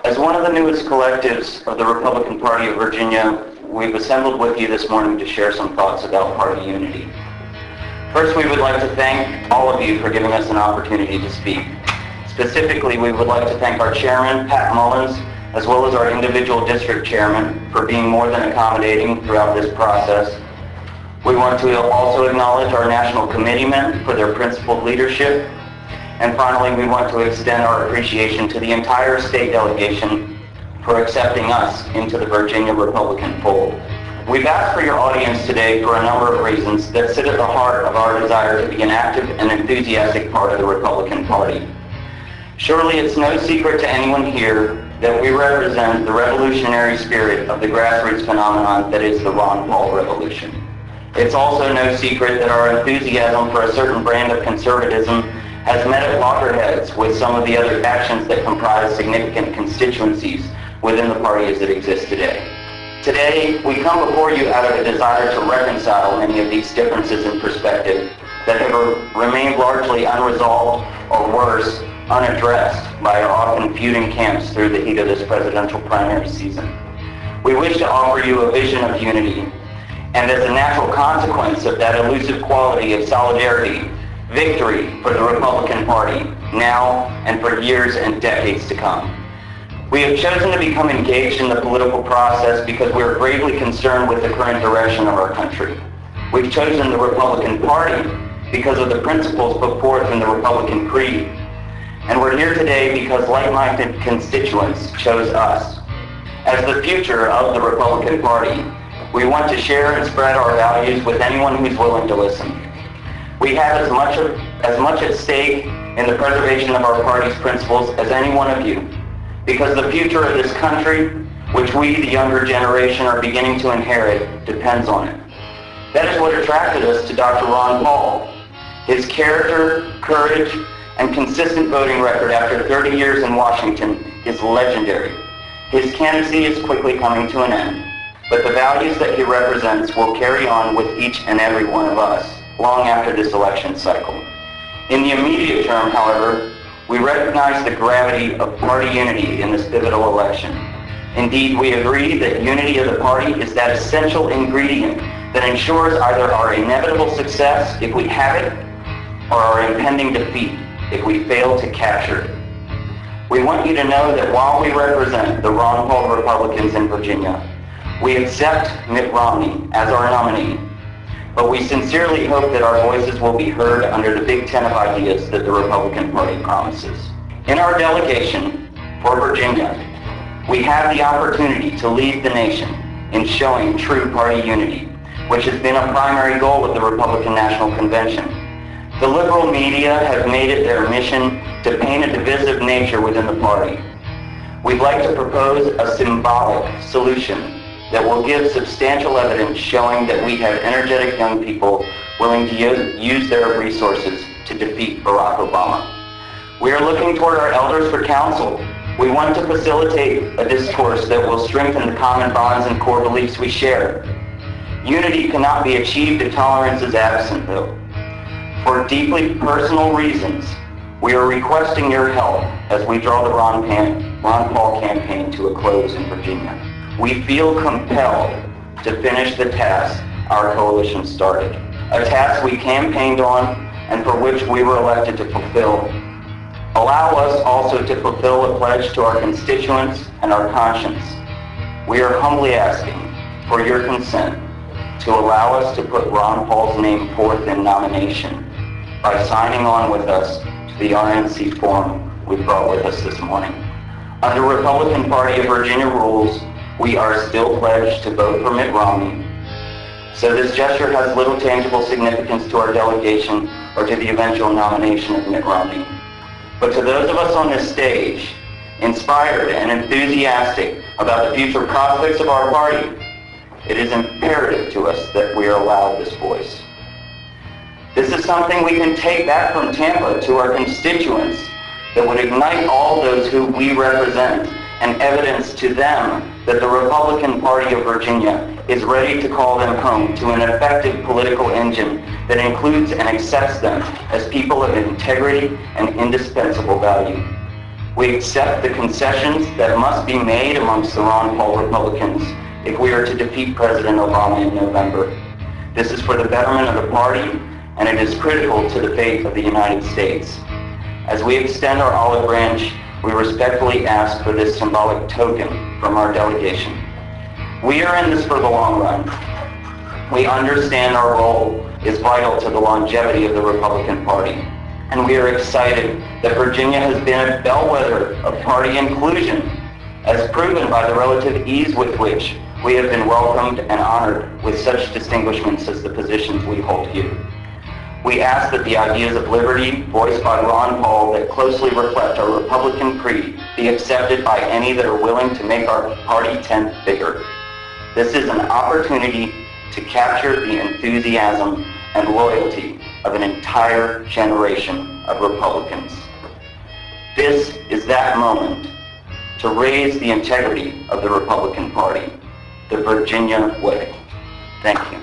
As one of the newest collectives of the Republican Party of Virginia, we've assembled with you this morning to share some thoughts about party unity. First, we would like to thank all of you for giving us an opportunity to speak. Specifically, we would like to thank our chairman, Pat Mullins, as well as our individual district chairman for being more than accommodating throughout this process. We want to also acknowledge our national committeemen for their principled leadership. And finally, we want to extend our appreciation to the entire state delegation for accepting us into the Virginia Republican fold. We've asked for your audience today for a number of reasons that sit at the heart of our desire to be an active and enthusiastic part of the Republican Party. Surely it's no secret to anyone here that we represent the revolutionary spirit of the grassroots phenomenon that is the Ron Paul revolution. It's also no secret that our enthusiasm for a certain brand of conservatism has met at loggerheads with some of the other factions that comprise significant constituencies within the party as it exists today. Today, we come before you out of a desire to reconcile many of these differences in perspective that have remained largely unresolved or worse, unaddressed by our often feuding camps through the heat of this presidential primary season. We wish to offer you a vision of unity, and as a natural consequence of that elusive quality of solidarity, victory for the Republican Party, now and for years and decades to come. We have chosen to become engaged in the political process because we are gravely concerned with the current direction of our country. We've chosen the Republican Party because of the principles put forth in the Republican Creed. And we're here today because like-minded constituents chose us. As the future of the Republican Party, we want to share and spread our values with anyone who's willing to listen. We have as much at stake in the preservation of our party's principles as any one of you, because the future of this country, which we, the younger generation, are beginning to inherit, depends on it. That is what attracted us to Dr. Ron Paul. His character, courage, and consistent voting record after 30 years in Washington is legendary. His candidacy is quickly coming to an end, but the values that he represents will carry on with each and every one of us long after this election cycle. In the immediate term, however, we recognize the gravity of party unity in this pivotal election. Indeed, we agree that unity of the party is that essential ingredient that ensures either our inevitable success if we have it, or our impending defeat if we fail to capture it. We want you to know that while we represent the Ron Paul Republicans in Virginia, we accept Mitt Romney as our nominee, but we sincerely hope that our voices will be heard under the Big Ten of ideas that the Republican Party promises. In our delegation for Virginia, we have the opportunity to lead the nation in showing true party unity, which has been a primary goal of the Republican National Convention. The liberal media have made it their mission to paint a divisive nature within the party. We'd like to propose a symbolic solution that will give substantial evidence showing that we have energetic young people willing to use their resources to defeat Barack Obama. We are looking toward our elders for counsel. We want to facilitate a discourse that will strengthen the common bonds and core beliefs we share. Unity cannot be achieved if tolerance is absent, though. For deeply personal reasons, we are requesting your help as we draw the Ron Paul campaign to a close in Virginia. We feel compelled to finish the task our coalition started, a task we campaigned on and for which we were elected to fulfill. Allow us also to fulfill a pledge to our constituents and our conscience. We are humbly asking for your consent to allow us to put Ron Paul's name forth in nomination by signing on with us to the RNC form we brought with us this morning. Under Republican Party of Virginia rules, we are still pledged to vote for Mitt Romney. So this gesture has little tangible significance to our delegation or to the eventual nomination of Mitt Romney. But to those of us on this stage, inspired and enthusiastic about the future prospects of our party, it is imperative to us that we are allowed this voice. This is something we can take back from Tampa to our constituents that would ignite all those who we represent and evidence to them that the Republican Party of Virginia is ready to call them home to an effective political engine that includes and accepts them as people of integrity and indispensable value. We accept the concessions that must be made amongst the Ron Paul Republicans if we are to defeat President Obama in November. This is for the betterment of the party, and it is critical to the fate of the United States. As we extend our olive branch, we respectfully ask for this symbolic token from our delegation. We are in this for the long run. We understand our role is vital to the longevity of the Republican Party, and we are excited that Virginia has been a bellwether of party inclusion, as proven by the relative ease with which we have been welcomed and honored with such distinguishments as the positions we hold here. We ask that the ideas of liberty voiced by Ron Paul that closely reflect our Republican creed be accepted by any that are willing to make our party tent bigger. This is an opportunity to capture the enthusiasm and loyalty of an entire generation of Republicans. This is that moment to raise the integrity of the Republican Party, the Virginia way. Thank you.